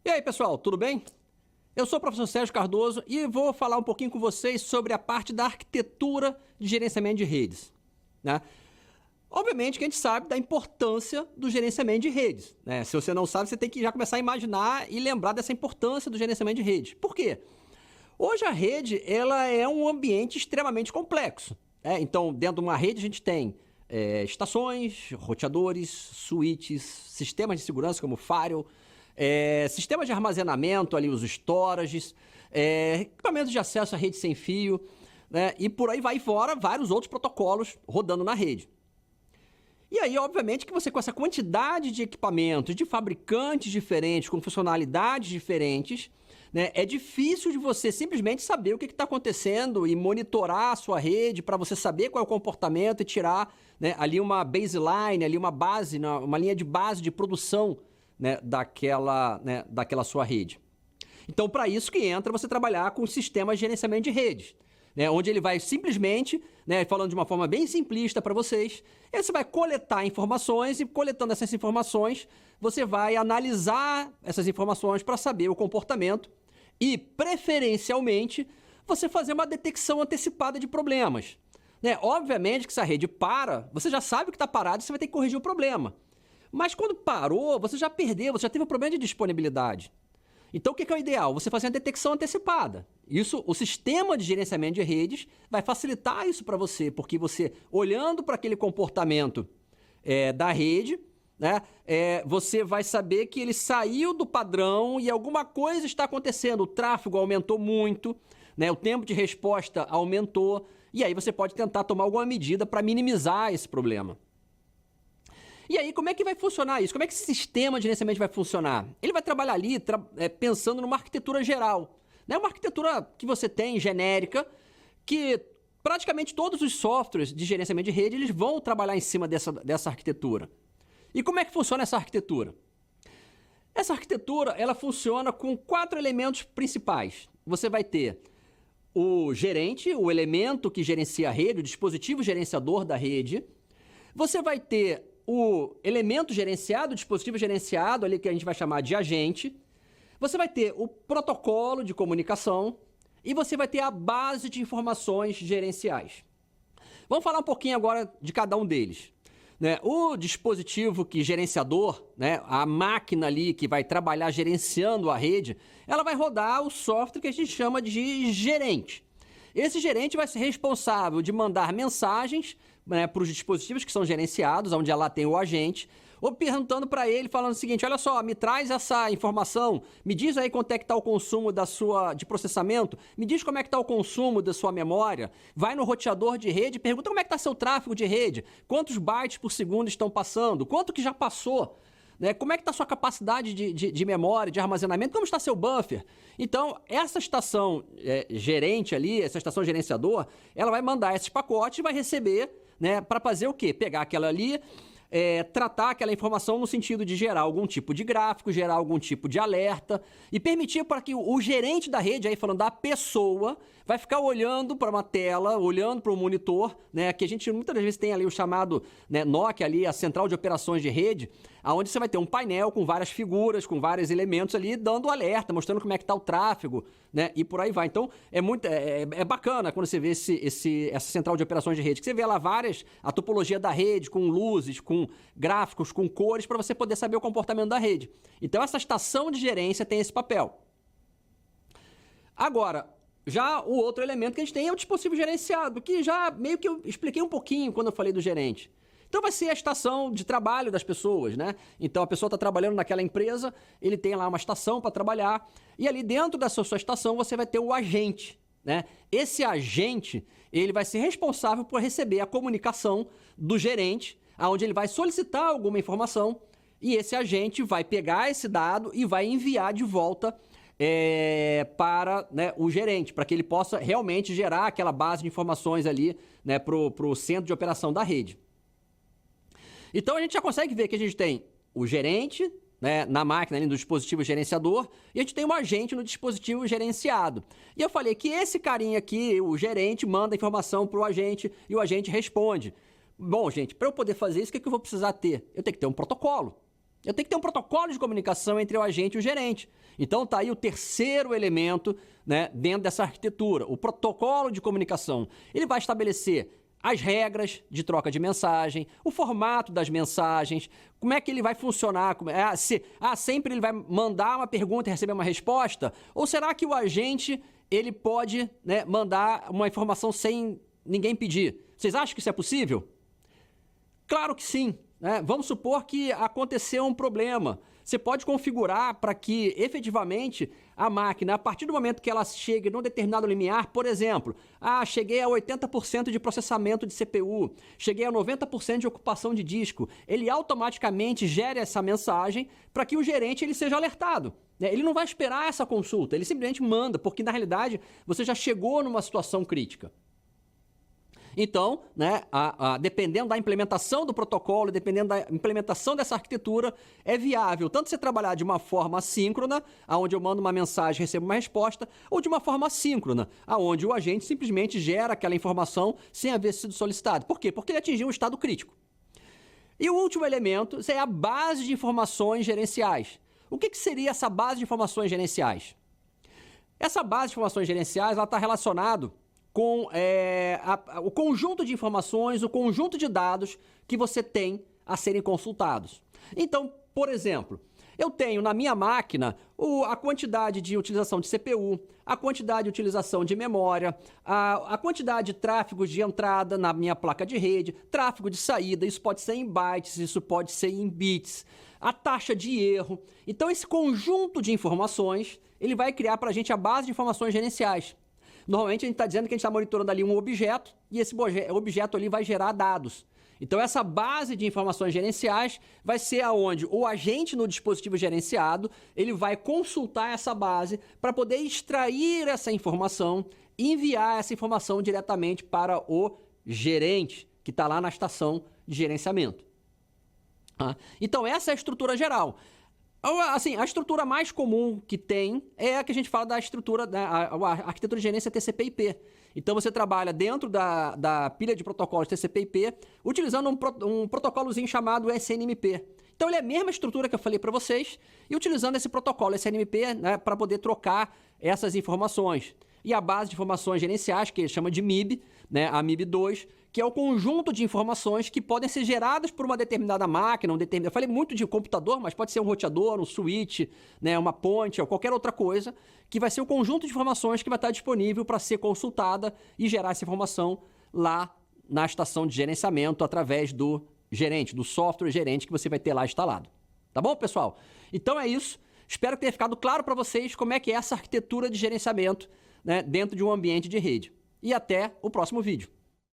E aí, pessoal, tudo bem? Eu sou o professor Sérgio Cardoso e vou falar um pouquinho com vocês sobre a parte da arquitetura de gerenciamento de redes, né? Obviamente que a gente sabe da importância do gerenciamento de redes, né? Se você não sabe, você tem que já começar a imaginar e lembrar dessa importância do gerenciamento de redes. Por quê? Hoje a rede, ela é um ambiente extremamente complexo, né? Então, dentro de uma rede a gente tem estações, roteadores, switches, sistemas de segurança como firewall, sistemas de armazenamento, ali os storages, equipamentos de acesso à rede sem fio, né? E por aí vai fora vários outros protocolos rodando na rede. E aí, obviamente, que você com essa quantidade de equipamentos, de fabricantes diferentes, com funcionalidades diferentes, né, é difícil de você simplesmente saber o que está acontecendo e monitorar a sua rede para você saber qual é o comportamento e tirar, né, ali uma baseline, ali uma base, uma linha de base de produção, né, daquela sua rede. Então, para isso que entra você trabalhar com sistemas de gerenciamento de redes, né, onde ele vai simplesmente, né, falando de uma forma bem simplista para vocês, você vai coletar informações e coletando essas informações, você vai analisar essas informações para saber o comportamento e, preferencialmente, você fazer uma detecção antecipada de problemas, né? Obviamente que se a rede para, você já sabe que está parado e você vai ter que corrigir o problema. Mas quando parou, você já perdeu, você já teve um problema de disponibilidade. Então, o que é o ideal? Você fazer uma detecção antecipada. Isso, o sistema de gerenciamento de redes vai facilitar isso para você, porque você, olhando para aquele comportamento da rede, né, você vai saber que ele saiu do padrão e alguma coisa está acontecendo. O tráfego aumentou muito, né, o tempo de resposta aumentou, e aí você pode tentar tomar alguma medida para minimizar esse problema. E aí, como é que vai funcionar isso? Como é que esse sistema de gerenciamento vai funcionar? Ele vai trabalhar ali pensando numa arquitetura geral, né? Uma arquitetura que você tem, genérica, que praticamente todos os softwares de gerenciamento de rede eles vão trabalhar em cima dessa arquitetura. E como é que funciona essa arquitetura? Essa arquitetura ela funciona com 4 elementos principais. Você vai ter o gerente, o elemento que gerencia a rede, o dispositivo gerenciador da rede. Você vai ter o elemento gerenciado, o dispositivo gerenciado, ali que a gente vai chamar de agente. Você vai ter o protocolo de comunicação e você vai ter a base de informações gerenciais. Vamos falar um pouquinho agora de cada um deles, né? O dispositivo gerenciador, né, a máquina ali que vai trabalhar gerenciando a rede, ela vai rodar o software que a gente chama de gerente. Esse gerente vai ser responsável de mandar mensagens, né, para os dispositivos que são gerenciados, onde lá tem o agente, ou perguntando para ele, falando o seguinte: olha só, me traz essa informação, me diz aí quanto é que está o consumo de processamento, me diz como é que está o consumo da sua memória, vai no roteador de rede, pergunta como é que está seu tráfego de rede, quantos bytes por segundo estão passando, quanto que já passou, né? Como é que está a sua capacidade de memória, de armazenamento, como está seu buffer. Então, essa estação gerente ali, essa estação gerenciador, ela vai mandar esses pacotes e vai receber, né, para fazer o quê? Pegar aquela ali, tratar aquela informação no sentido de gerar algum tipo de gráfico, gerar algum tipo de alerta e permitir para que o gerente da rede, aí falando da pessoa, vai ficar olhando para uma tela, olhando para um monitor, né, que a gente muitas vezes tem ali o chamado, né, NOC, ali, a central de operações de rede, onde você vai ter um painel com várias figuras, com vários elementos ali, dando alerta, mostrando como é que está o tráfego, né, e por aí vai. Então, é bacana quando você vê essa central de operações de rede, que você vê lá a topologia da rede, com luzes, com gráficos, com cores, para você poder saber o comportamento da rede. Então, essa estação de gerência tem esse papel. Agora, já o outro elemento que a gente tem é o dispositivo gerenciado, que já meio que eu expliquei um pouquinho quando eu falei do gerente. Então vai ser a estação de trabalho das pessoas, né? Então a pessoa está trabalhando naquela empresa, ele tem lá uma estação para trabalhar, e ali dentro dessa sua estação você vai ter o agente, né? Esse agente, ele vai ser responsável por receber a comunicação do gerente, onde ele vai solicitar alguma informação, e esse agente vai pegar esse dado e vai enviar de volta para, né, o gerente, para que ele possa realmente gerar aquela base de informações ali, né, para o centro de operação da rede. Então a gente já consegue ver que a gente tem o gerente, né, na máquina, ali, no dispositivo gerenciador, e a gente tem um agente no dispositivo gerenciado. E eu falei que esse carinha aqui, o gerente, manda a informação para o agente e o agente responde. Bom, gente, para eu poder fazer isso, o que eu vou precisar ter? Eu tenho que ter um protocolo. Eu tenho que ter um protocolo de comunicação entre o agente e o gerente. Então tá aí o terceiro elemento, né, dentro dessa arquitetura, o protocolo de comunicação. Ele vai estabelecer as regras de troca de mensagem, o formato das mensagens, como é que ele vai funcionar, sempre ele vai mandar uma pergunta e receber uma resposta, ou será que o agente ele pode, né, mandar uma informação sem ninguém pedir? Vocês acham que isso é possível? Claro que sim. Vamos supor que aconteceu um problema. Você pode configurar para que, efetivamente, a máquina, a partir do momento que ela chegue num determinado limiar, por exemplo, cheguei a 80% de processamento de CPU, cheguei a 90% de ocupação de disco, ele automaticamente gera essa mensagem para que o gerente ele seja alertado. Ele não vai esperar essa consulta, ele simplesmente manda, porque, na realidade, você já chegou numa situação crítica. Então, né, dependendo da implementação do protocolo, dependendo da implementação dessa arquitetura, é viável tanto você trabalhar de uma forma assíncrona, onde eu mando uma mensagem e recebo uma resposta, ou de uma forma assíncrona, onde o agente simplesmente gera aquela informação sem haver sido solicitado. Por quê? Porque ele atingiu um estado crítico. E o último elemento é a base de informações gerenciais. O que seria essa base de informações gerenciais? Essa base de informações gerenciais está relacionada com o conjunto de informações, o conjunto de dados que você tem a serem consultados. Então, por exemplo, eu tenho na minha máquina a quantidade de utilização de CPU, a quantidade de utilização de memória, a quantidade de tráfego de entrada na minha placa de rede, tráfego de saída, isso pode ser em bytes, isso pode ser em bits, a taxa de erro. Então, esse conjunto de informações, ele vai criar para a gente a base de informações gerenciais. Normalmente a gente está dizendo que a gente está monitorando ali um objeto e esse objeto ali vai gerar dados. Então essa base de informações gerenciais vai ser aonde o agente no dispositivo gerenciado ele vai consultar essa base para poder extrair essa informação e enviar essa informação diretamente para o gerente que está lá na estação de gerenciamento. Então essa é a estrutura geral. Assim, a estrutura mais comum que tem é a que a gente fala da estrutura, a arquitetura de gerência TCP/IP. Então, você trabalha dentro da pilha de protocolos TCP/IP, utilizando um protocolozinho chamado SNMP. Então, ele é a mesma estrutura que eu falei para vocês, e utilizando esse protocolo SNMP, né, para poder trocar essas informações. E a base de informações gerenciais, que ele chama de MIB, né, a MIB2, que é o conjunto de informações que podem ser geradas por uma determinada máquina, eu falei muito de computador, mas pode ser um roteador, um switch, né, uma ponte ou qualquer outra coisa, que vai ser o conjunto de informações que vai estar disponível para ser consultada e gerar essa informação lá na estação de gerenciamento através do gerente, do software gerente que você vai ter lá instalado. Tá bom, pessoal? Então é isso. Espero que tenha ficado claro para vocês como é que é essa arquitetura de gerenciamento, né, dentro de um ambiente de rede. E até o próximo vídeo.